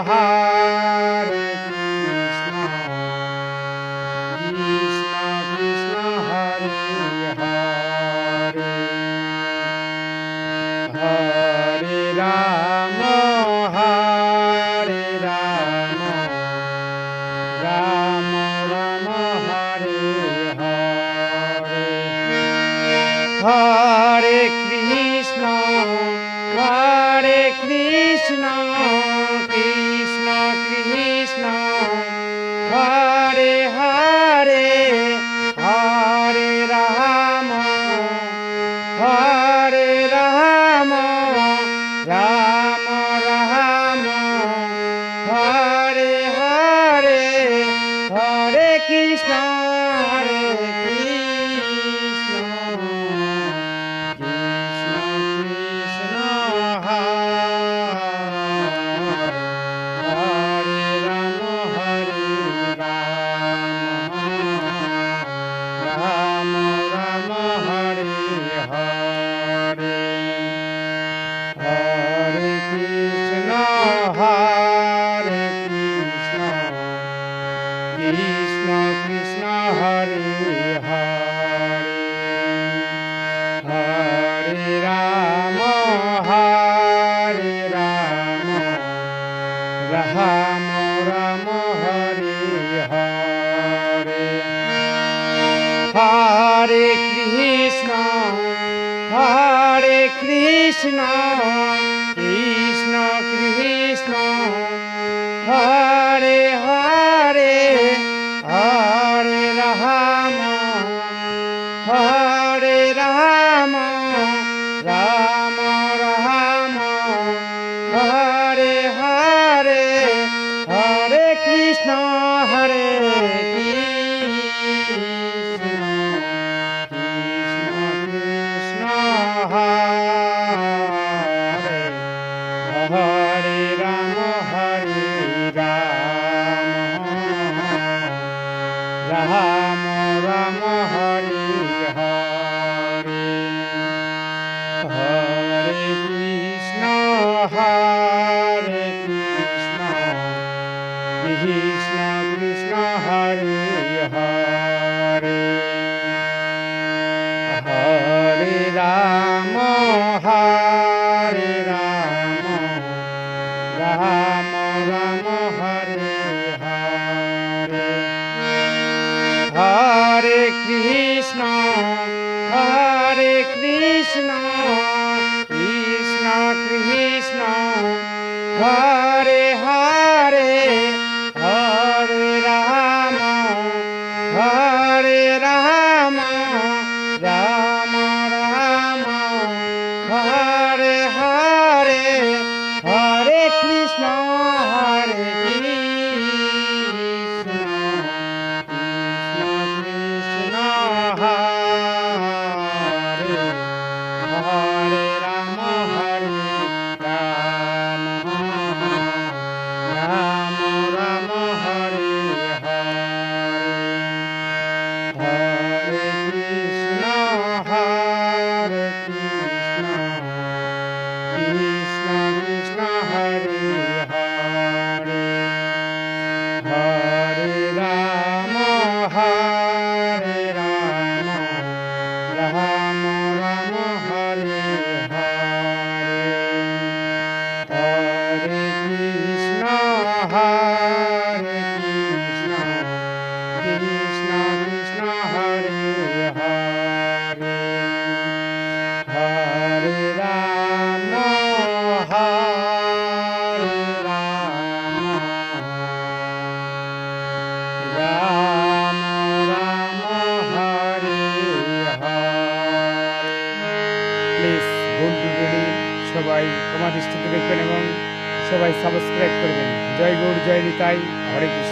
হরে কৃষ্ণ কৃষ্ণ কৃষ্ণ হরে হরে হরে রাম হরে Ram Ram Ram Hare Hare Hare Krishna Krishna Krishna Hare Hare Hare Ram Ram Ram Hare Hare Hare Krishna Krishna Krishna Hare Hare Hare Ram Ram Ram Hare Hare Hare Krishna Krishna Krishna Hare Hare Hare Ram Ram Ram Hare Hare Hare Krishna Krishna Krishna Hare Hare Ram Ram Ram Hare Hare Hare Krishna Krishna Krishna Hare Hare Hare Ram Ram Ram Hare Hare Hare Krishna Krishna Krishna Hare Hare Hare Ram Ram Ram Hare Hare Hare Krishna Krishna Hare Hare Ram Ram Ram Hare Hare Hare Krishna Krishna Krishna Hare Hare Hare Ram Ram Ram Hare Hare Hare Krishna Krishna Krishna Hare Hare Hare Ram Ram Ram Hare Hare. Please বন্ধুগুলি সবাই আমার দৃষ্টিতে দেখবেন এবং সবাই সাবস্ক্রাইব করবেন। জয় গৌর জয় নিতাই, হরে কৃষ্ণ।